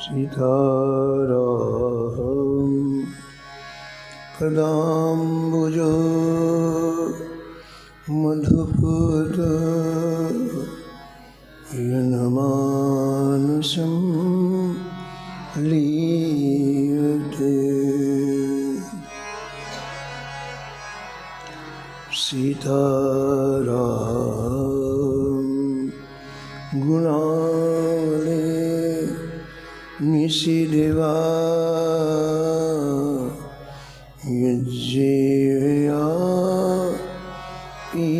सीताराम पदाम्बुज मधुपूत यनमानुषं लीयते। सीताराम गुणाले निशिदेवा यज्जेया पीयते।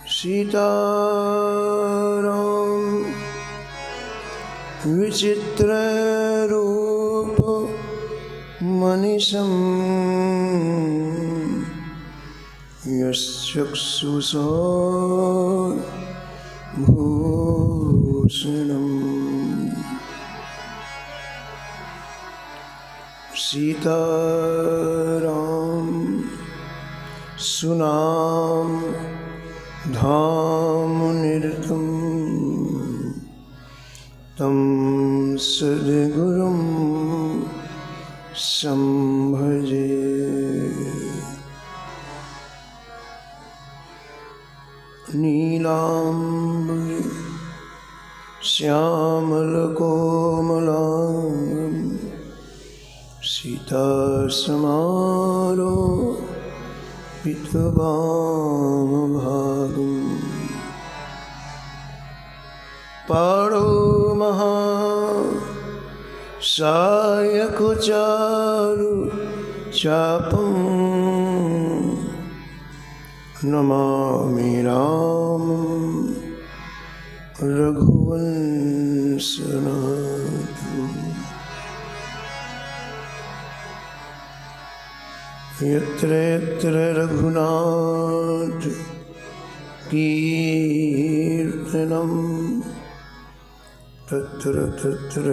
सीताराम विचित्र रूप मनीषं यश्चक्षुषा भूषणम्। सीताराम सुनाम धाम निरतं तं सद्गुरुं संभजे। नीलाम्बरी श्यामलकोमलांगं सीतासमारोपितवामभागं। पाणौ महासायकचारु चापं नमामि रामं रघुवंशनाथम्। यत्र यत्र रघुनाथ कीर्तनं तत्र तत्र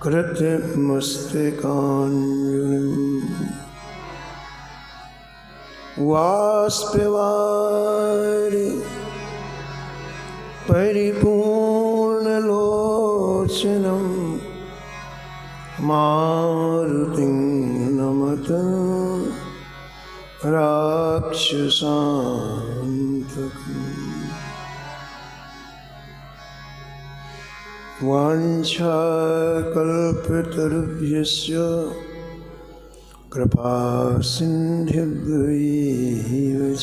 कृतमस्तकाञ्जलिम्। वाष्पवारि परिपूर्णलोचनं मारुतिं नमत राक्षसान्तकम्। वाञ्छाकल्पतरुभ्यश्च कृपा सिन्धुभ्यैव च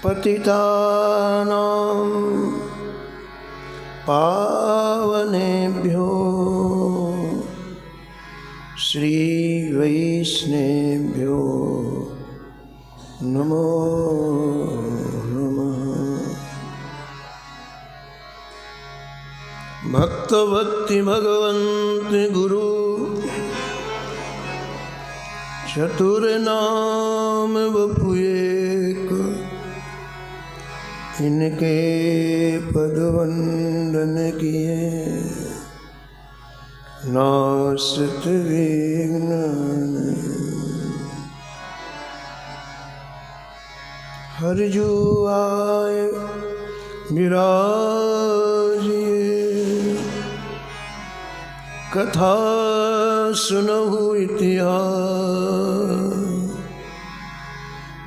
पतितानां पावनेभ्यो श्रीवैष्णवेभ्यो नमो नमः। भक्तवत्ति भगवन्त गुरु चतुर्नाम बपुएक। इनके पदवंदन किए नासत विघ्न। हरिजु आय विराजिए कथा सुनहु इतिहास।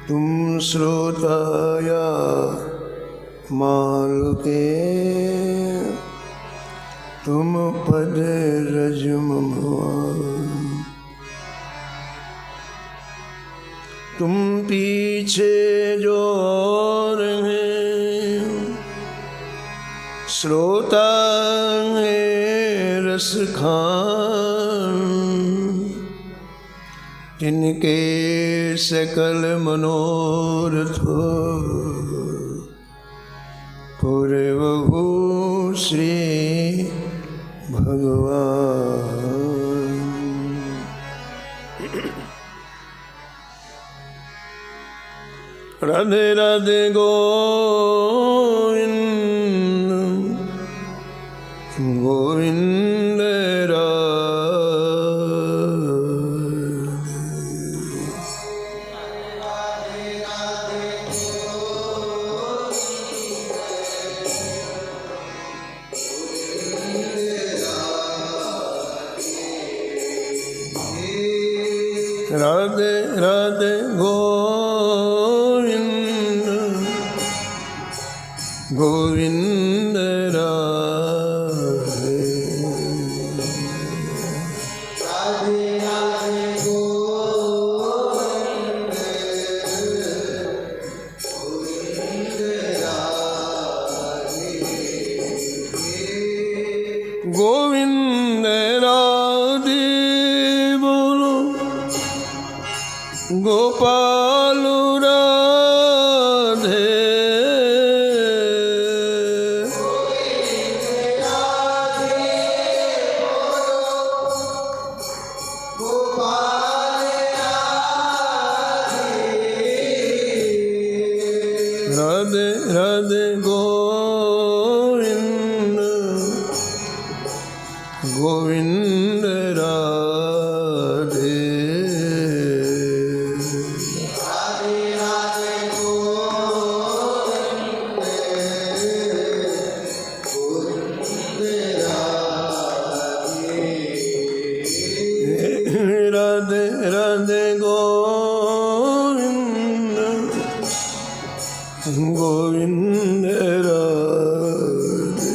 तुम श्रोताया माल के तुम पद रजमवा। तुम पीछे जो और हैं श्रोता है रस खान। जिनके सकल मनोरथ पूरे बहु श्री भगवान। राधे राधे गोविंद गोविंद राधे। राधे राधे गोविंद गोविंद राधे राधे राधे गोविंद गोविंद राधे गोविंद राधे बोलो गोपाल राधे राधे राधे गोविंद गोविंद राधे राधे राधे गोविंद गोविंद राधे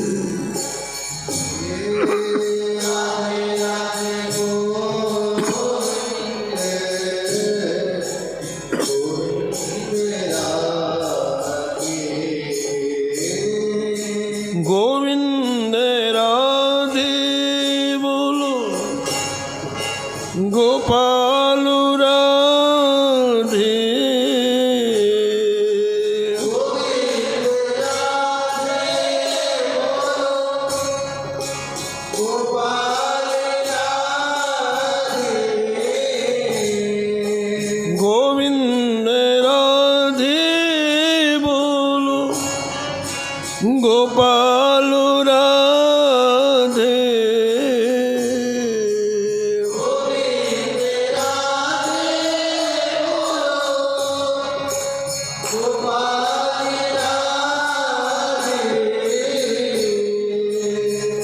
गोविंद राधे बोलो गोपाल राधे गोविंद राधे बोलो गोपाल राधे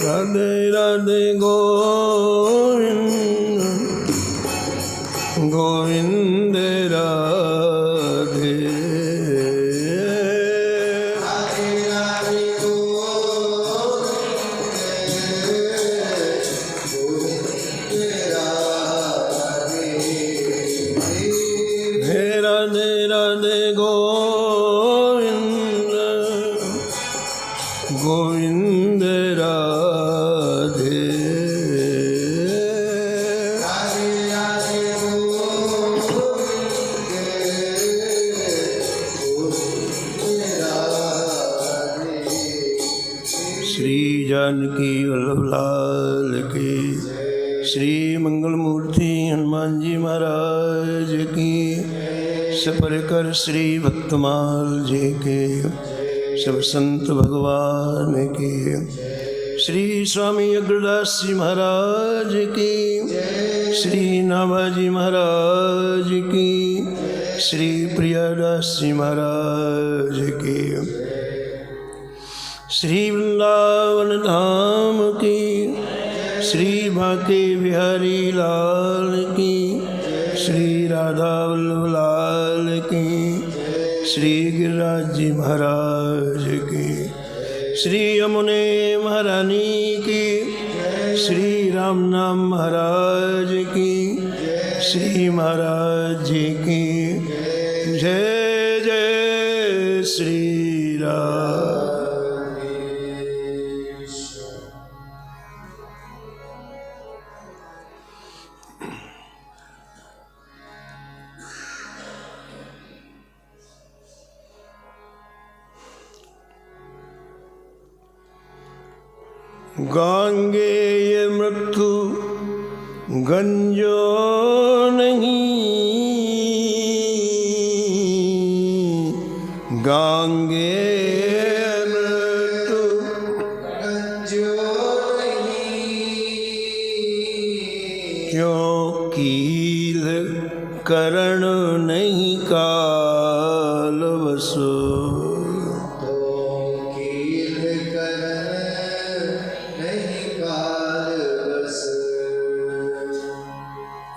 राधे राधे गोविंद गोविंद राधे हे राधे राधे गोविंद गोविंद राधे श्री जानकी वल्लभ लाल की श्री मंगल मूर्ति हनुमान जी महाराज की सपर कर श्री भक्तमाल जी के सब संत भगवान की श्री स्वामी अग्रदास जी महाराज की श्री नाभाजी महाराज की श्री प्रियादास जी महाराज की श्री वृंदावन धाम की श्री बांके बिहारी लाल की श्री राधा वल्लभ लाल की श्री गिरिराज जी महाराज की श्री यमुने महारानी की श्री राम नाम महाराज की श्री महाराज जी की जय जय श्री राम। गांगेय मृत्यु गंजो नहीं गांगेय मृत्यु गंजो नहीं क्यों कील करण नहीं काल वसो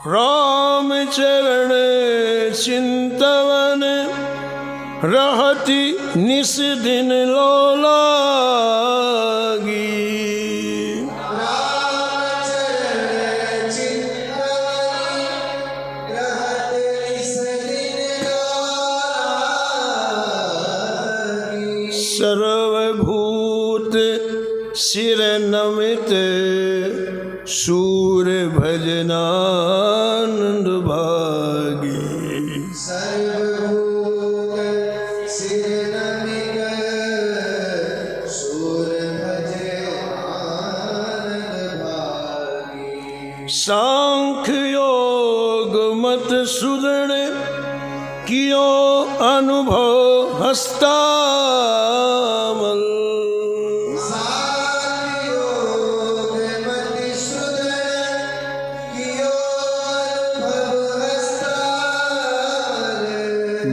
राम चरण चिंतवन रहती निस दिन लोलागी। सर्वभूत सिर नमित सूर भजनानंद भागी। सर्वभूत सिर नमित सूर भजनानंद भागी। सांख्य योग मत सुदृढ़ कियो अनुभव हस्तामल।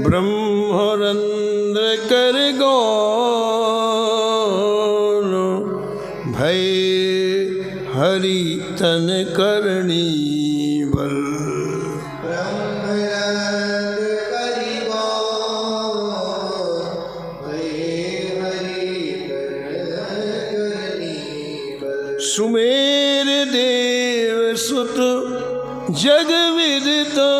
ब्रह्मरंद्र कर गौण भय हरि तन करणी बल। सुमेर देव सुत जग विदिता।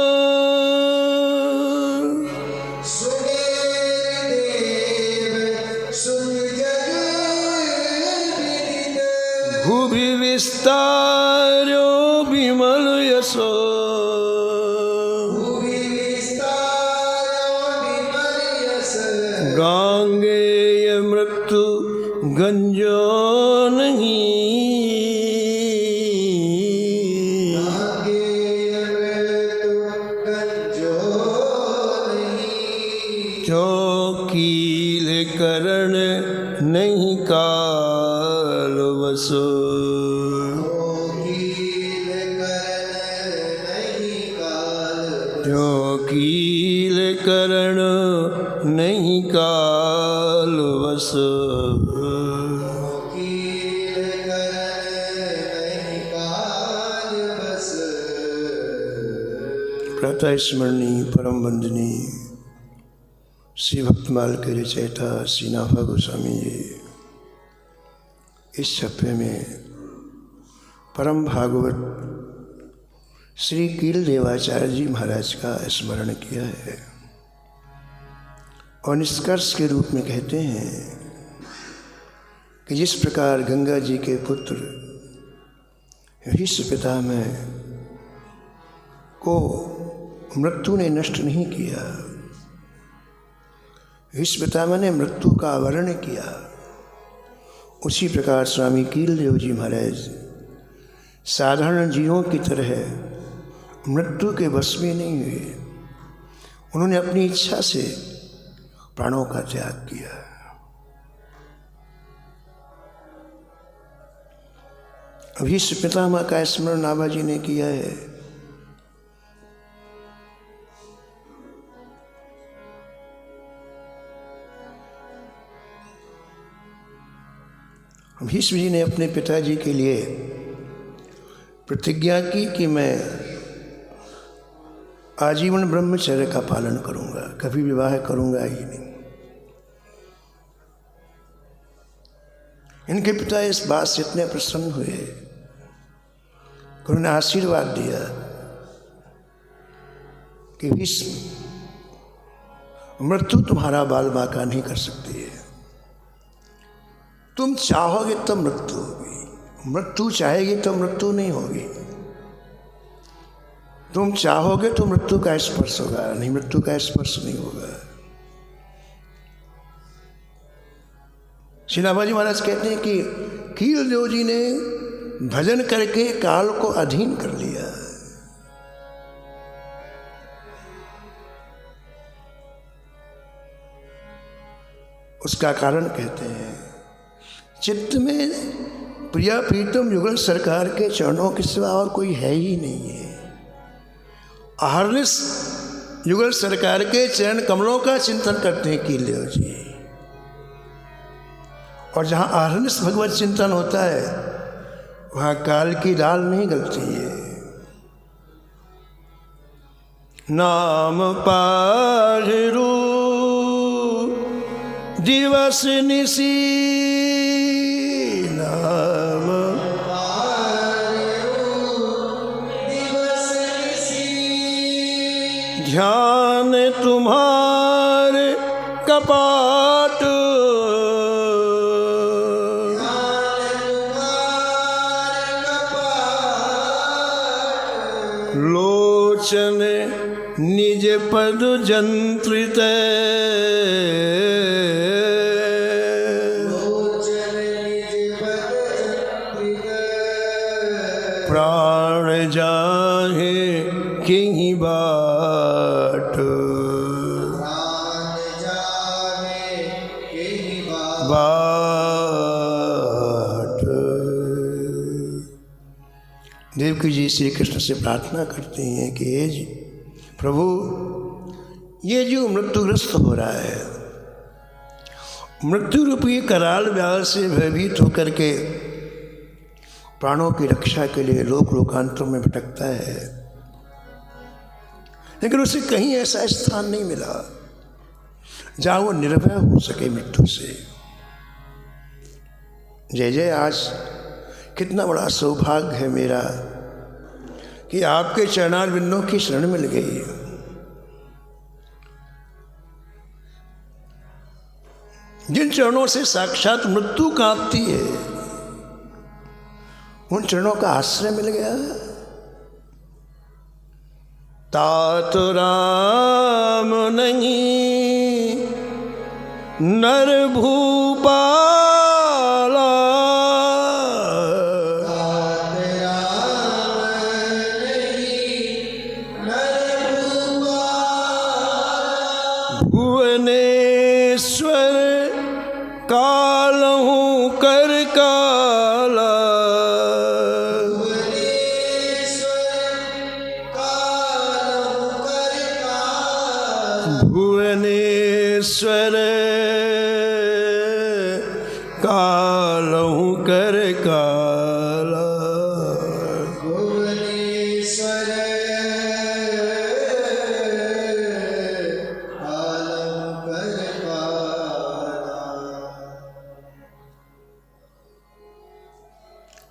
भूभि विस्तारो विमल यशो। गांगेय मृत्यु गंजो नहीं। क्यों कील करण नहीं काल वसो। क्यों कील करण नहीं काल वसो। प्रातः स्मरणीय परम वंदनीय श्री भक्तमाल के रचयिता श्री नाभा गोस्वामी जी इस छप्पे में परम भागवत श्री कील देवाचार्य जी महाराज का स्मरण किया है और निष्कर्ष के रूप में कहते हैं कि जिस प्रकार गंगा जी के पुत्र भीष्म पितामह को मृत्यु ने नष्ट नहीं किया, भीष्म पितामह ने मृत्यु का आवरण किया, उसी प्रकार स्वामी कीलदेव जी महाराज साधारण जीवों की तरह मृत्यु के वश में नहीं हुए। उन्होंने अपनी इच्छा से प्राणों का त्याग किया। भीष्म पितामह का स्मरण नाभा जी ने किया है। भीष्म जी ने अपने पिताजी के लिए प्रतिज्ञा की कि मैं आजीवन ब्रह्मचर्य का पालन करूंगा, कभी विवाह करूंगा ही नहीं। इनके पिता इस बात से इतने प्रसन्न हुए कि उन्होंने आशीर्वाद दिया कि भीष्म, मृत्यु तुम्हारा बाल बाका नहीं कर सकती है। तुम चाहोगे तो मृत्यु होगी, मृत्यु चाहेगी तो मृत्यु नहीं होगी। तुम चाहोगे तो मृत्यु का स्पर्श होगा, नहीं मृत्यु का स्पर्श नहीं होगा। श्री नाभा जी महाराज कहते हैं कि कीलदेव जी ने भजन करके काल को अधीन कर लिया। उसका कारण कहते हैं, चित्त में प्रिया प्रीतम युगल सरकार के चरणों के सिवा और कोई है ही नहीं है। अहर्निश युगल सरकार के चरण कमलों का चिंतन करते हैं कीलदेव जी। और जहाँ अहर्निश भगवत चिंतन होता है वहाँ काल की दाल नहीं गलती है। नाम पाहरु दिवस निसी, नाम ध्यान तुम्हारे कपाट, लोचन निज पद जंत्रित, प्राण जाहे किही बाट, बाट। देवकी जी श्री कृष्ण से प्रार्थना करते हैं कि हे जी प्रभु, ये जो मृत्युग्रस्त हो रहा है, मृत्यु रूपी कराल व्याल से भयभीत होकर के प्राणों की रक्षा के लिए लोक लोकांतरों में भटकता है, लेकिन उसे कहीं ऐसा स्थान नहीं मिला जहाँ वो निर्भय हो सके मृत्यु से। जय जय, आज कितना बड़ा सौभाग्य है मेरा कि आपके चरणारविंदों की शरण मिल गई। जिन चरणों से साक्षात मृत्यु कांपती है, उन चरणों का आश्रय मिल गया। तात राम नहीं नर भूपाला, भुवनेश्वर कालहू कर काला, भुवनेश्वर कालहू कर काला, भुवनेश्वर कालहू कर काला।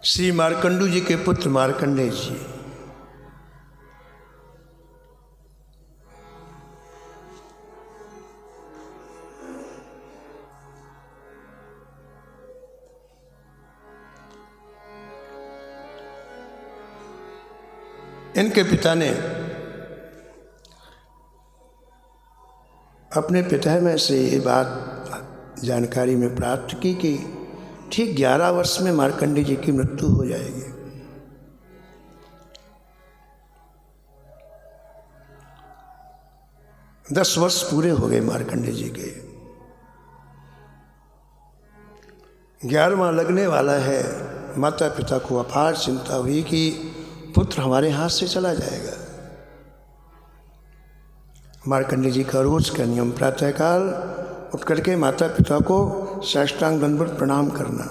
श्री मार्कंडू जी के पुत्र मार्कंडेय जी इनके पिता ने अपने पिता में से ये बात जानकारी में प्राप्त की कि ठीक 11 वर्ष में मार्कंडेय जी की मृत्यु हो जाएगी। दस वर्ष पूरे हो गए मार्कंडेय जी के, 11वां लगने वाला है। माता पिता को अपार चिंता हुई कि पुत्र हमारे हाथ से चला जाएगा। मार्कंडेय जी का रोज का नियम प्रातःकाल उठ करके माता पिता को साष्टांग दंडवत प्रणाम करना।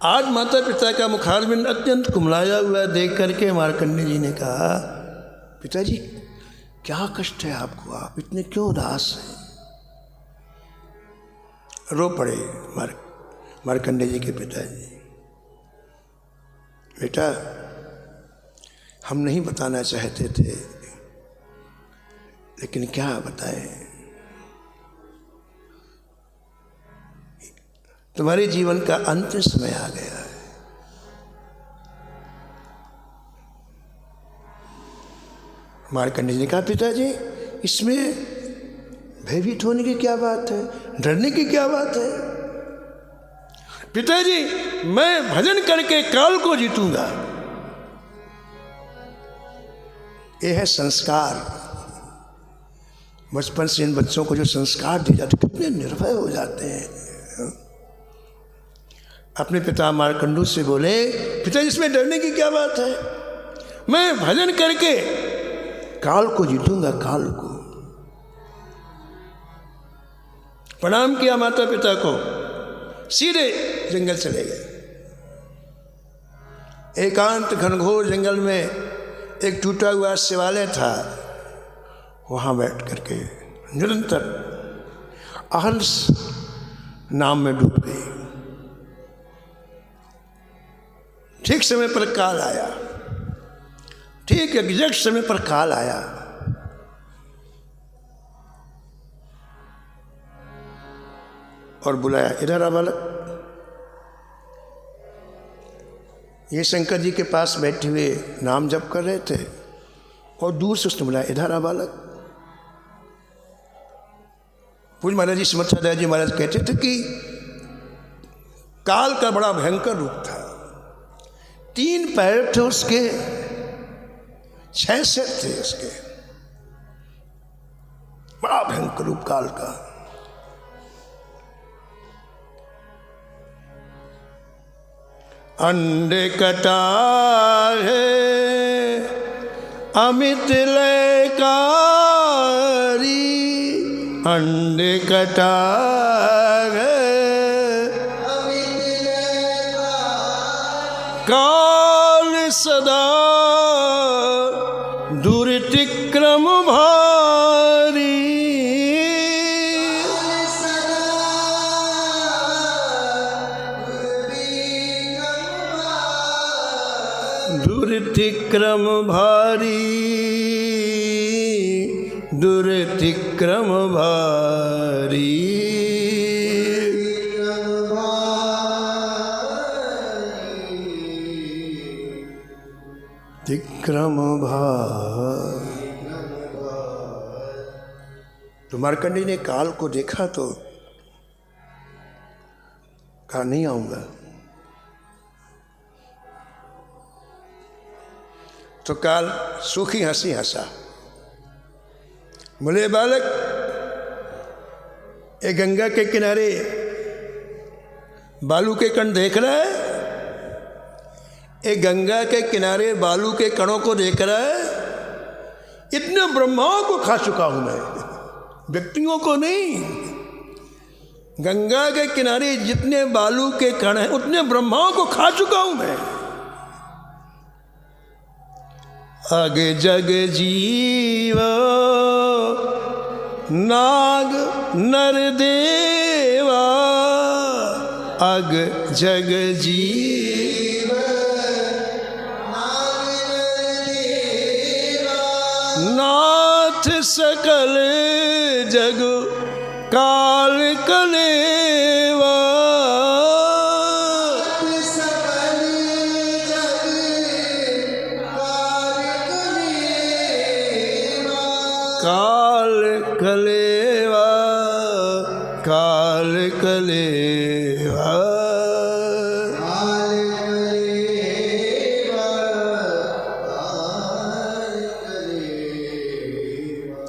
आज माता पिता का मुखारविंद अत्यंत कुमलाया हुआ देख करके मार्कंडेय जी ने कहा, पिताजी क्या कष्ट है आपको, आप इतने क्यों उदास हैं? रो पड़े मार्कंडेय जी के पिताजी। बेटा, हम नहीं बताना चाहते थे, लेकिन क्या बताएं, तुम्हारे जीवन का अंतिम समय आ गया है। मार्कंडेय जी ने कहा, पिताजी इसमें भयभीत होने की क्या बात है, डरने की क्या बात है? पिताजी, मैं भजन करके काल को जीतूंगा। यह है संस्कार। बचपन से इन बच्चों को जो संस्कार दिए जाते कितने निर्भय हो जाते हैं। अपने पिता मार्कंडू से बोले, पिताजी इसमें डरने की क्या बात है, मैं भजन करके काल को जीतूंगा, काल को। प्रणाम किया माता पिता को, सीधे जंगल चले गए। एकांत घनघोर जंगल में एक टूटा हुआ शिवालय था, वहाँ बैठ करके निरंतर अहर्निश नाम में डूब गई। ठीक समय पर काल आया, ठीक एग्जैक्ट समय पर काल आया। और बुलाया, इधर आ बालक। ये शंकर जी के पास बैठे हुए नाम जप कर रहे थे और दूर से उसने बुलाया, इधर आ बालक। पूज्य महाराज जी समर्थाचार्य जी महाराज कहते थे कि काल का बड़ा भयंकर रूप था। 3 पैर थे उसके, 6 सिर थे उसके, बड़ा भयंकर रूप काल का। अंडे कटार है अमित लयकारी, अंडे कटार है काल सदा दुर्तिक्रम भारी, दुर्तिक्रम भारी, दुर्तिक्रम भारी। तिक्रम भारी। तो मार्कंडेय ने काल को देखा तो कहा नहीं आऊंगा। तो काल सूखी हंसी हंसा, बोले बालक, ये गंगा के किनारे बालू के कण देख रहा है? ये गंगा के किनारे बालू के कणों को देख रहा है? इतने ब्रह्माओं को खा चुका हूं मैं, व्यक्तियों को नहीं। गंगा के किनारे जितने बालू के कण हैं उतने ब्रह्माओं को खा चुका हूं मैं। अग जग जीव नाग नर देवा, अग जग जीव नाथ सकल जग काल कलेवा, काल कलेवा, काल कलेवा।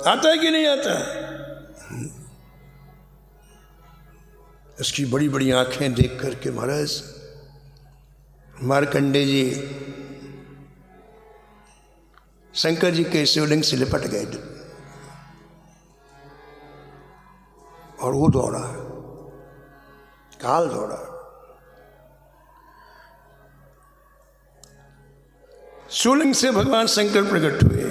आता है कि नहीं आता? उसकी बड़ी बड़ी आंखें देख करके महाराज मार्कंडेय जी शंकर जी के शिवलिंग से लिपट गए और वो दौड़ा, काल दौड़ा। शिवलिंग से भगवान शंकर प्रकट हुए।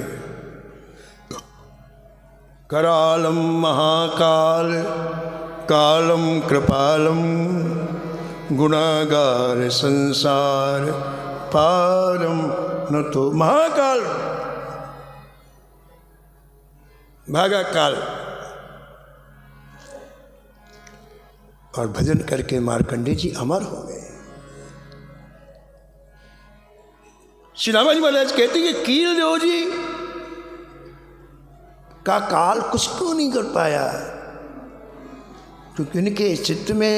करालम महाकाल कालम कृपालम गुणागार संसार पारम न तो। महाकाल भागा काल। और भजन करके मार्कंडेय जी अमर हो गए। श्री रामाजी महाराज कहते हैं कि कीलदेव जी का काल कुछ क्यों नहीं कर पाया, क्योंकि उनके चित्त में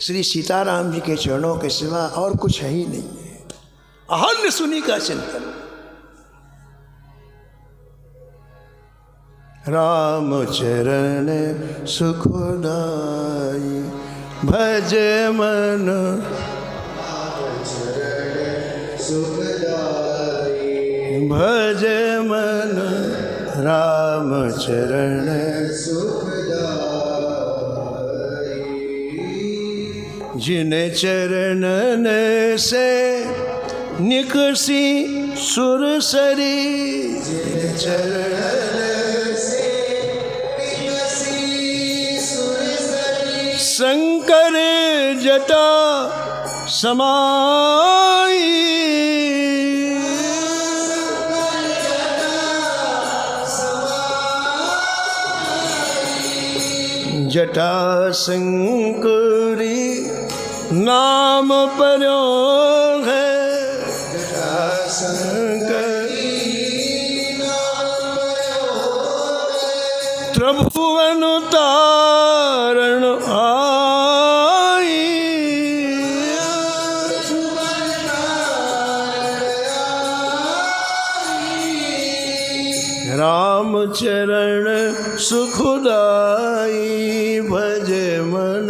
श्री सीताराम जी के चरणों के सिवा और कुछ है ही नहीं है। अहन्य सुनी का चिंतन। राम चरण सुखदाई भज मन, भज मन राम चरण जिन चरणन से निकसी सुरसरी चरण से विकसी सुरसरी शंकर जटा समाई जटा शंकरी नाम पर्यो है जटा शंकरी त्रिभुवन तारण आई राम चरण सुखदाई भज मन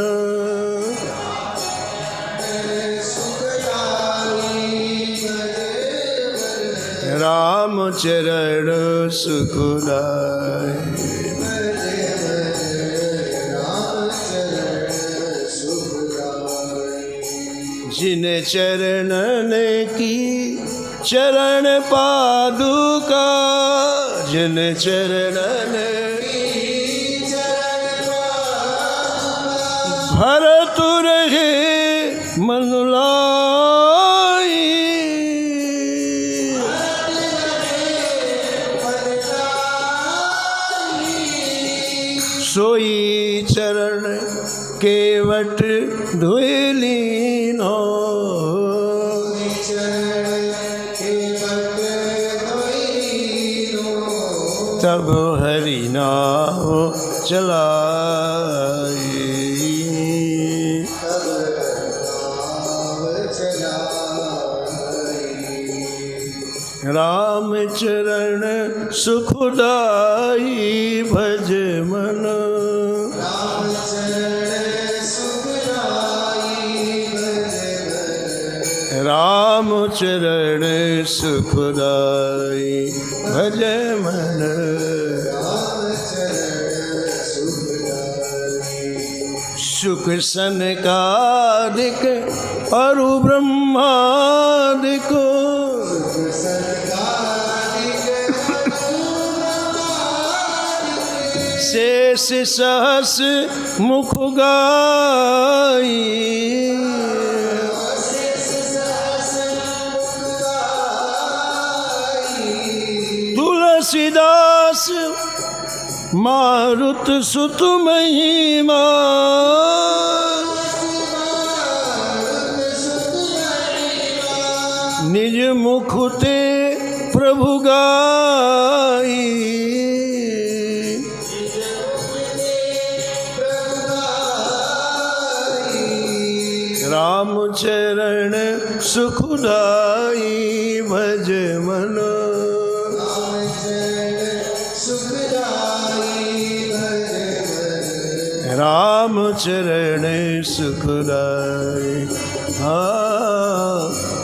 राम चरण सुखदाई जिन चरणन की चरण पादुका जिन चरणन भरत रहे मन लाई सोई चरण केवट धुलीनो तब हरि नाम चलाई राम चरण सुखदाई भज मन राम चरण सुखदाई भज मन सुख सनकादिक अरु ब्रह्मादिक शेष सहस मुख गाई तुलसीदास मारुत सुत महिमा निज मुख ते प्रभु गाई राम चरण सुखदाई भज मन राम चरण सुखदाई हाँ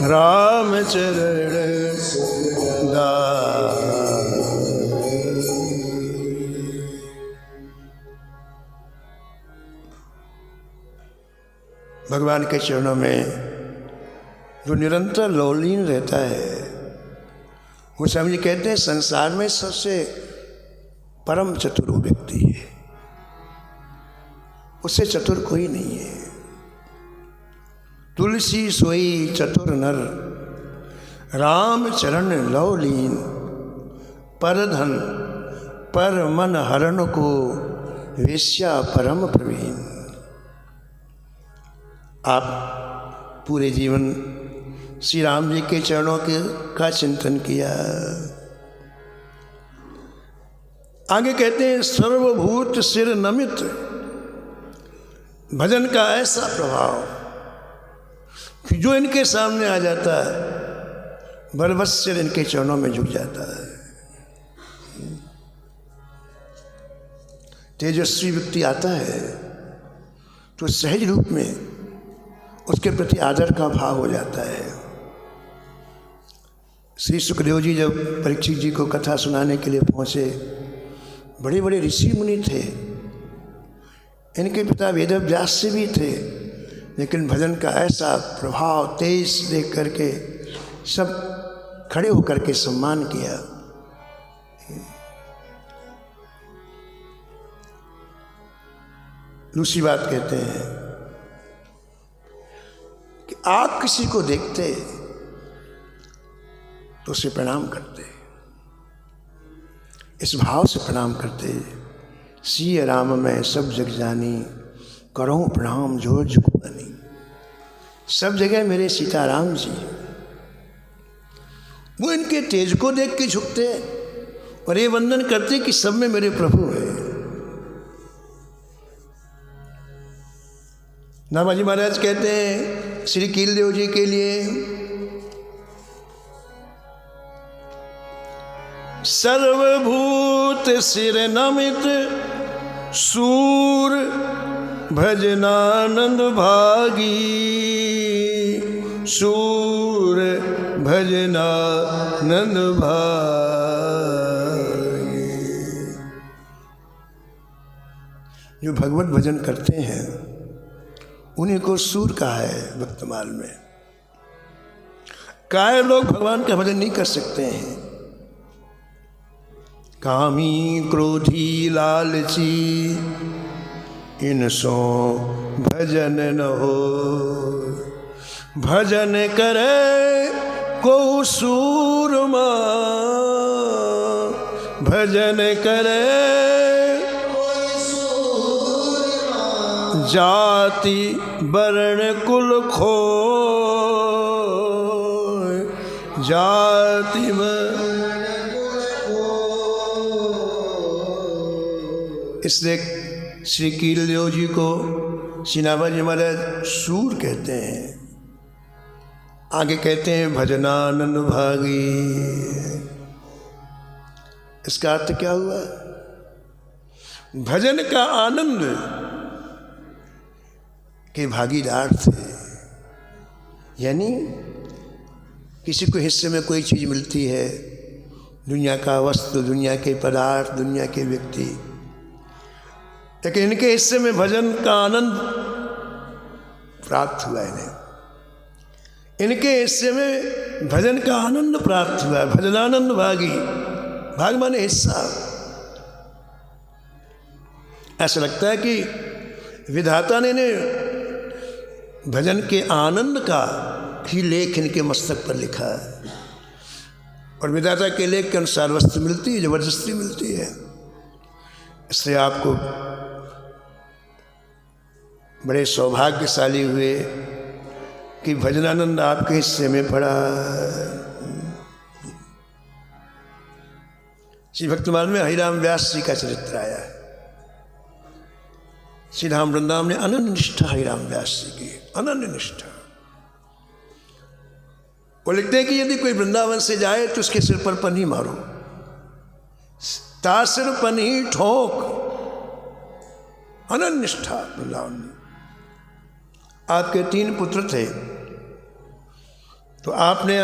राम चरण भगवान के चरणों में जो निरंतर लौलीन रहता है वो स्वामी जी कहते हैं संसार में सबसे परम चतुर व्यक्ति है, उससे चतुर कोई नहीं है। तुलसी सोई चतुर नर राम चरण लौलीन पर धन पर मन हरण को वेश्या परम प्रवीण। आप पूरे जीवन श्री राम जी के चरणों के का चिंतन किया। आगे कहते हैं सर्वभूत सिर नमित भजन का ऐसा प्रभाव कि जो इनके सामने आ जाता है बलवत सिर इनके चरणों में झुक जाता है। तेजस्वी व्यक्ति आता है तो सहज रूप में उसके प्रति आदर का भाव हो जाता है। श्री सुखदेव जी जब परीक्षित जी को कथा सुनाने के लिए पहुँचे, बड़े बड़े ऋषि मुनि थे, इनके पिता वेदव्यास से भी थे, लेकिन भजन का ऐसा प्रभाव तेज देख करके सब खड़े होकर के सम्मान किया। दूसरी बात कहते हैं कि आप किसी को देखते तो उसे प्रणाम करते, इस भाव से प्रणाम करते, सिय राम मैं सब जग जानी, करो प्रणाम जोर झुकवानी। सब जगह मेरे सीताराम जी, वो इनके तेज को देख के झुकते और ये वंदन करते कि सब में मेरे प्रभु है। नामाजी महाराज कहते हैं श्री कीलदेव जी के लिए, सर्वभूत सिर नमित सूर भजनानंद भागी, सूर भजनानंद भागी। जो भगवत भजन करते हैं उन्हीं को सूर कहा है। भक्तमाल में काहे लोग भगवान का भजन नहीं कर सकते हैं। कामी क्रोधी लालची इनसो भजन न हो, भजन करे को सूरमा, भजन करे जाति वर्ण कुल खो, जाति इसलिए श्री कीलदेव जी को श्री नामाजी महाराज सूर कहते हैं। आगे कहते हैं भजनानंद भागी। इसका अर्थ क्या हुआ? भजन का आनंद के भागीदार थे। यानी किसी को हिस्से में कोई चीज़ मिलती है, दुनिया का वस्तु, दुनिया के पदार्थ, दुनिया के व्यक्ति, लेकिन इनके हिस्से में भजन का आनंद प्राप्त हुआ। इनके हिस्से में भजन का आनंद प्राप्त हुआ। भजनानंद भागी, भाग माने हिस्सा। ऐसा लगता है कि विधाता ने भजन के आनंद का ही लेख इनके मस्तक पर लिखा है। और विधाता के लेख के अनुसार वस्तु मिलती है, जबरदस्ती मिलती है। इसलिए आपको बड़े सौभाग्यशाली हुए कि भजनानंद आपके हिस्से में पड़ा। श्री भक्तमाल में हरिराम व्यास जी का चरित्र आया है। श्री धाम वृंदावन में अनन्य निष्ठा हरिराम व्यास जी की, अनन्य निष्ठा। वो लिखते हैं कि यदि कोई वृंदावन से जाए तो उसके सिर पर पन्नी मारो, तासिर पन्नी ठोक। अनन्य निष्ठा वृंदावन में। आपके 3 पुत्र थे तो आपने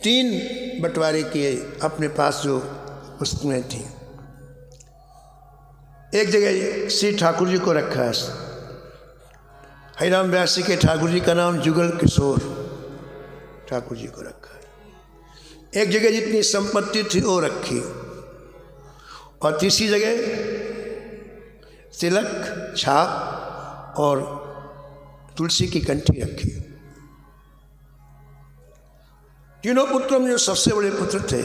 3 बंटवारे किए अपने पास जो वस्तुएं थी। एक जगह श्री ठाकुर जी को रखा है। हरिराम व्यास जी के ठाकुर जी का नाम जुगल किशोर ठाकुर जी को रखा है। एक जगह जितनी संपत्ति थी वो रखी, और तीसरी जगह तिलक, छाप और तुलसी की कंठी रखी। तीनों पुत्रों में जो सबसे बड़े पुत्र थे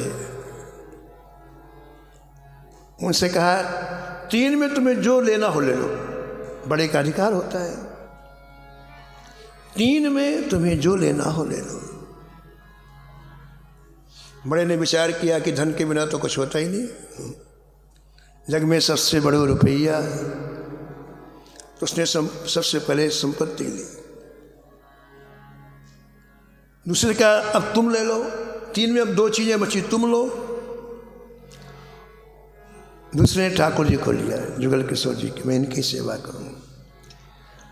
उनसे कहा 3 में तुम्हें जो लेना हो ले लो, बड़े का अधिकार होता है। 3 में तुम्हें जो लेना हो ले लो। बड़े ने विचार किया कि धन के बिना तो कुछ होता ही नहीं, जग में सबसे बड़े रुपया। तो उसने सबसे पहले संपत्ति ली। दूसरे का अब तुम ले लो। 3 में अब 2 चीजें बची, तुम लो। दूसरे ने ठाकुर जी को लिया, जुगल किशोर जी की, मैं इनकी सेवा करूँ।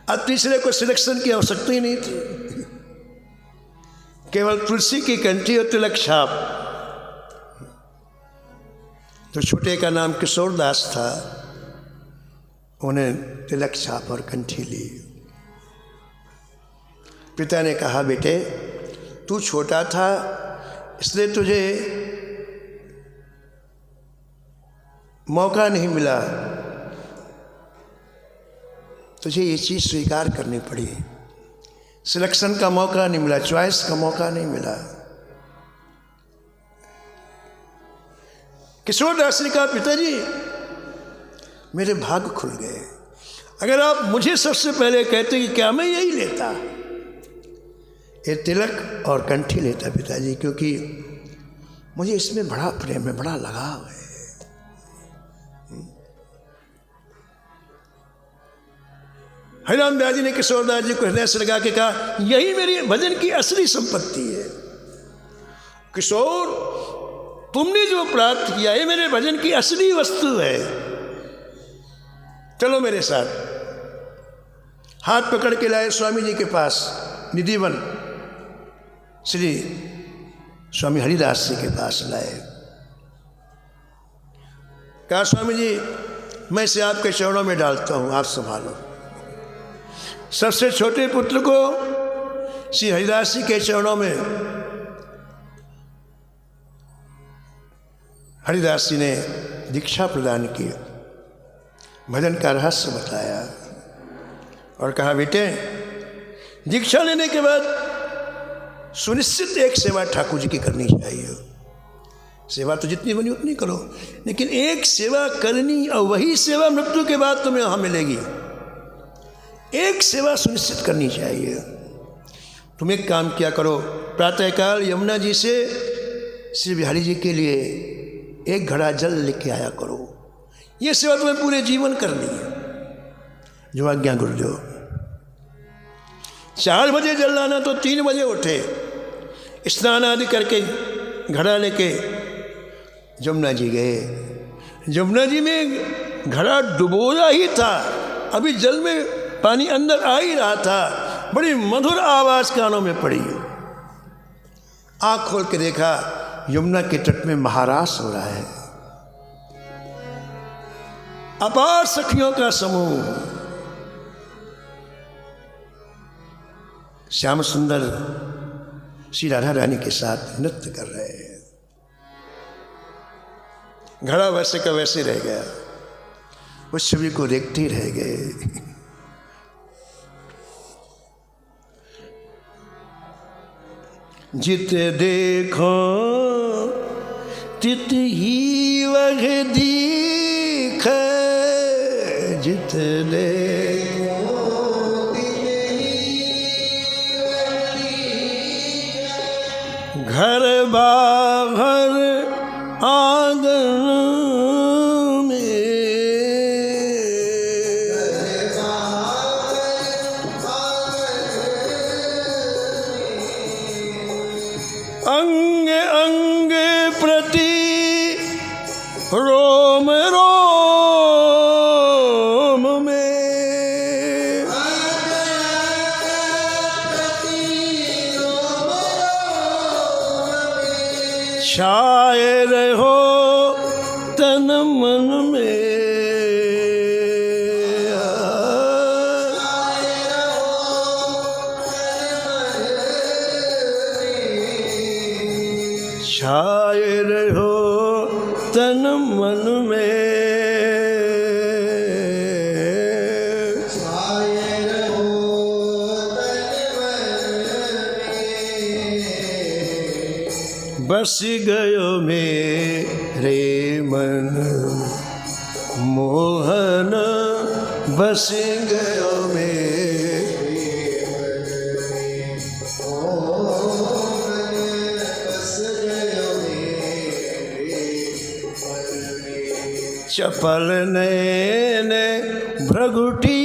अब तीसरे को सिलेक्शन की आवश्यकता ही नहीं थी, केवल तुलसी की कंठी और तिलक छाप। तो छोटे का नाम किशोर दास था, उन्हें तिलक छाप और कंठी ली। पिता ने कहा बेटे तू छोटा था इसलिए तुझे मौका नहीं मिला, तुझे ये चीज़ स्वीकार करनी पड़ी। सिलेक्शन का मौका नहीं मिला, चॉइस का मौका नहीं मिला। किशोरदास ने कहा, पिताजी मेरे भाग खुल गए। अगर आप मुझे सबसे पहले कहते कि क्या मैं यही लेता, ये तिलक और कंठी लेता पिताजी, क्योंकि मुझे इसमें बड़ा प्रेम है, बड़ा लगाव है। हरिराम दास जी ने किशोरदास जी को हृदय से लगा के कहा, यही मेरी भजन की असली संपत्ति है। किशोर, तुमने जो प्राप्त किया है मेरे भजन की असली वस्तु है। चलो मेरे साथ। हाथ पकड़ के लाए स्वामी जी के पास, निधिवन श्री स्वामी हरिदास जी के पास लाए। कहा, स्वामी जी मैं इसे आपके चरणों में डालता हूं, आप संभालो। सबसे छोटे पुत्र को श्री हरिदास जी के चरणों में हरिदास जी ने दीक्षा प्रदान की, भजन का रहस्य बताया और कहा, बेटे दीक्षा लेने के बाद सुनिश्चित एक सेवा ठाकुर जी की करनी चाहिए। सेवा तो जितनी बनी उतनी करो, लेकिन एक सेवा करनी, और वही सेवा मृत्यु के बाद तुम्हें वहाँ मिलेगी। एक सेवा सुनिश्चित करनी चाहिए। तुम एक काम किया करो, प्रातःकाल यमुना जी से श्री बिहारी जी के लिए एक घड़ा जल लेके आया करो। ये सेवा तुम्हें पूरे जीवन करनी है, जो आज्ञा गुरुदेव। 4 बजे जल लाना तो 3 बजे उठे, स्नान आदि करके घड़ा लेके यमुना जी गए। यमुना जी में घड़ा डुबोया ही था, अभी जल में पानी अंदर आ ही रहा था। बड़ी मधुर आवाज कानों में पड़ी। आँख खोल के देखा, यमुना के तट में महारास हो रहा है। अपार सखियों का समूह श्याम सुंदर श्री राधा रानी के साथ नृत्य कर रहे हैं। घड़ा वैसे का वैसे रह गया, उस छवि को देखते ही रह गए। जित देखो तित ही वह दीख, जित देखो घर बाहर आंगन में, अंग अंग प्रति रोम रोम में, शायर हो तन मन में, शायर हो तन मन में, शायर हो बस गयो मेरे मन मोहन, बस गयो चपल नैन भ्रगुटी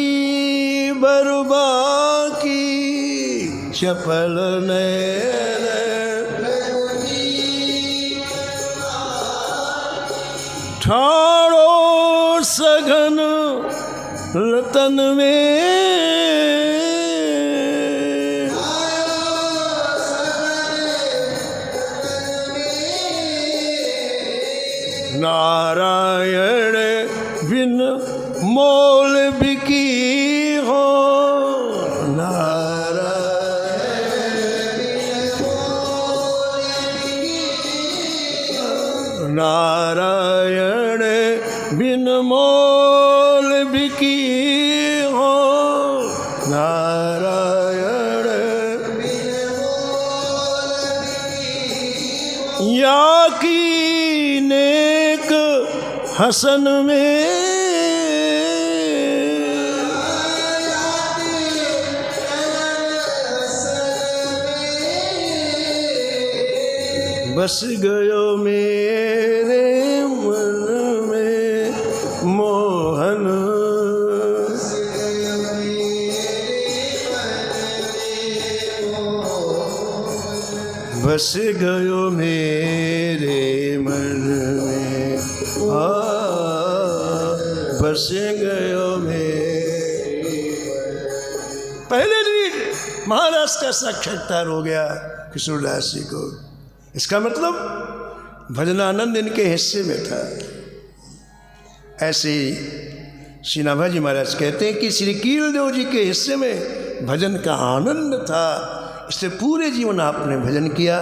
बरुबा की, चपल नैन ठाड़ो सघन लतन में, नारायण बिन मोल बिकी हो, नारायण बिन मोल बिकी नारायण बिन मोल बिकी हो, नारायण या की नेक हसन में बस गयो मेरे मन में मोहन, बस गयो मेरे मन में, बस गयो मेरे। पहले दिन महाराज का साक्षात्कार हो गया किशोरदास जी को। इसका मतलब भजनानंद इनके हिस्से में था। ऐसे श्री नाभाजी महाराज कहते हैं कि श्री कीलदेव जी के हिस्से में भजन का आनंद था, इससे पूरे जीवन आपने भजन किया।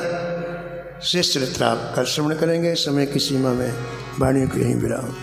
शेष चरित्र आप कल श्रवण करेंगे। समय की सीमा में वाणी को यहीं विराम।